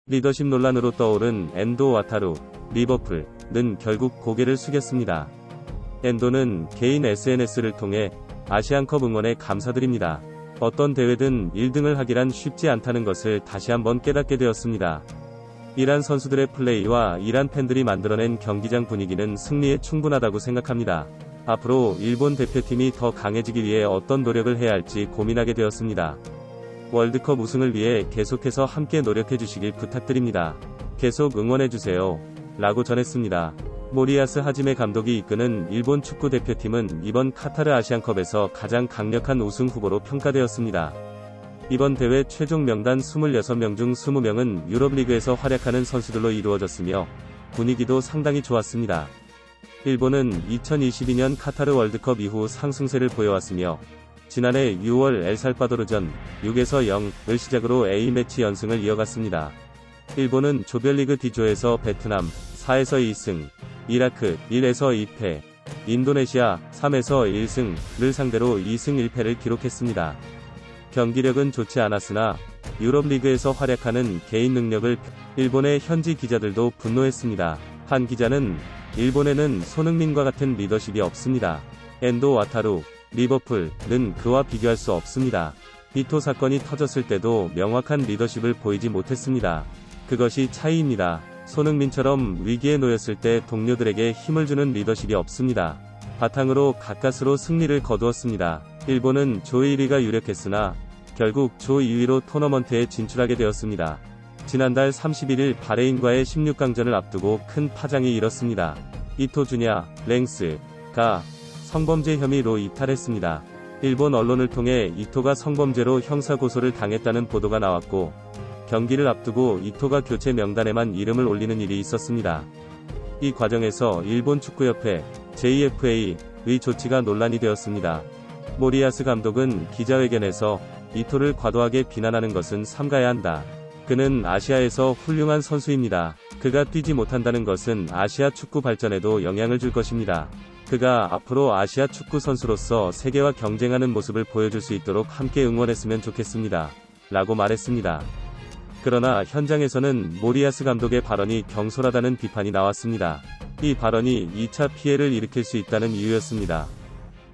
리더십 논란으로 떠오른 엔도 와타루, 리버풀은 결국 고개를 숙였습니다. 엔도는 개인 SNS를 통해 아시안컵 응원에 감사드립니다. 어떤 대회든 1등을 하기란 쉽지 않다는 것을 다시 한번 깨닫게 되었습니다. 이란 선수들의 플레이와 이란 팬들이 만들어낸 경기장 분위기는 승리에 충분하다고 생각합니다. 앞으로 일본 대표팀이 더 강해지기 위해 어떤 노력을 해야 할지 고민하게 되었습니다. 월드컵 우승을 위해 계속해서 함께 노력해주시길 부탁드립니다. 계속 응원해주세요. 라고 전했습니다. 모리야스 하지메 감독이 이끄는 일본 축구 대표팀은 이번 카타르 아시안컵에서 가장 강력한 우승 후보로 평가되었습니다. 이번 대회 최종 명단 26명 중 20명은 유럽리그에서 활약하는 선수들로 이루어졌으며 분위기도 상당히 좋았습니다. 일본은 2022년 카타르 월드컵 이후 상승세를 보여왔으며 지난해 6월 엘살바도르전 6에서 0을 시작으로 A매치 연승을 이어갔습니다. 일본은 조별리그 D조에서 베트남 4에서 2승, 이라크 1에서 2패, 인도네시아 3에서 1승을 상대로 2승 1패를 기록했습니다. 경기력은 좋지 않았으나 유럽리그에서 활약하는 개인 능력을 일본의 현지 기자들도 분노했습니다. 한 기자는 일본에는 손흥민과 같은 리더십이 없습니다. 엔도 와타루, 리버풀은 그와 비교할 수 없습니다. 이토 사건이 터졌을 때도 명확한 리더십을 보이지 못했습니다. 그것이 차이입니다. 손흥민처럼 위기에 놓였을 때 동료들에게 힘을 주는 리더십이 없습니다. 바탕으로 가까스로 승리를 거두었습니다. 일본은 조 1위가 유력했으나 결국 조 2위로 토너먼트에 진출하게 되었습니다. 지난달 31일 바레인과의 16강전을 앞두고 큰 파장이 일었습니다. 이토 주냐 랭스가 성범죄 혐의로 이탈했습니다. 일본 언론을 통해 이토가 성범죄로 형사고소를 당했다는 보도가 나왔고 경기를 앞두고 이토가 교체 명단에만 이름을 올리는 일이 있었습니다. 이 과정에서 일본 축구협회 JFA의 조치가 논란이 되었습니다. 모리야스 감독은 기자회견에서 이토를 과도하게 비난하는 것은 삼가야 한다. 그는 아시아에서 훌륭한 선수입니다. 그가 뛰지 못한다는 것은 아시아 축구 발전에도 영향을 줄 것입니다. 그가 앞으로 아시아 축구 선수로서 세계와 경쟁하는 모습을 보여줄 수 있도록 함께 응원했으면 좋겠습니다. 라고 말했습니다. 그러나 현장에서는 모리야스 감독의 발언이 경솔하다는 비판이 나왔습니다. 이 발언이 2차 피해를 일으킬 수 있다는 이유였습니다.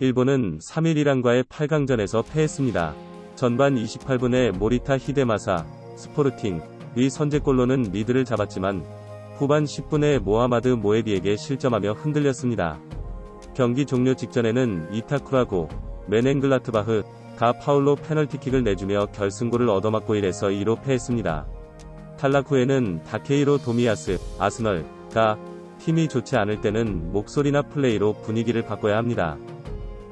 일본은 3일 이란과의 8강전에서 패했습니다. 전반 28분에 모리타 히데마사 스포르팅의 선제골로는 리드를 잡았지만 후반 10분에 모하마드 모에비에게 실점하며 흔들렸습니다. 경기 종료 직전에는 이타쿠라고 메넨글라트바흐가 파울로 페널티킥을 내주며 결승골을 얻어맞고 1에서 2로 패했습니다. 탈락 후에는 다케이로 도미야스 아스널가 팀이 좋지 않을 때는 목소리나 플레이로 분위기를 바꿔야 합니다.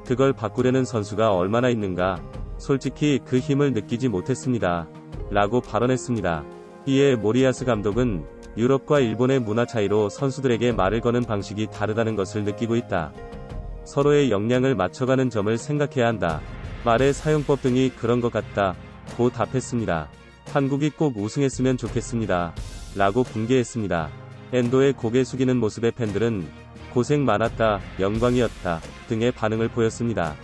그걸 바꾸려는 선수가 얼마나 있는가, 솔직히 그 힘을 느끼지 못했습니다. 라고 발언했습니다. 이에 모리야스 감독은 유럽과 일본의 문화 차이로 선수들에게 말을 거는 방식이 다르다는 것을 느끼고 있다. 서로의 역량을 맞춰가는 점을 생각해야 한다. 말의 사용법 등이 그런 것 같다. 고 답했습니다. 한국이 꼭 우승했으면 좋겠습니다. 라고 분개했습니다. 엔도의 고개 숙이는 모습에 팬들은 고생 많았다, 영광이었다 등의 반응을 보였습니다.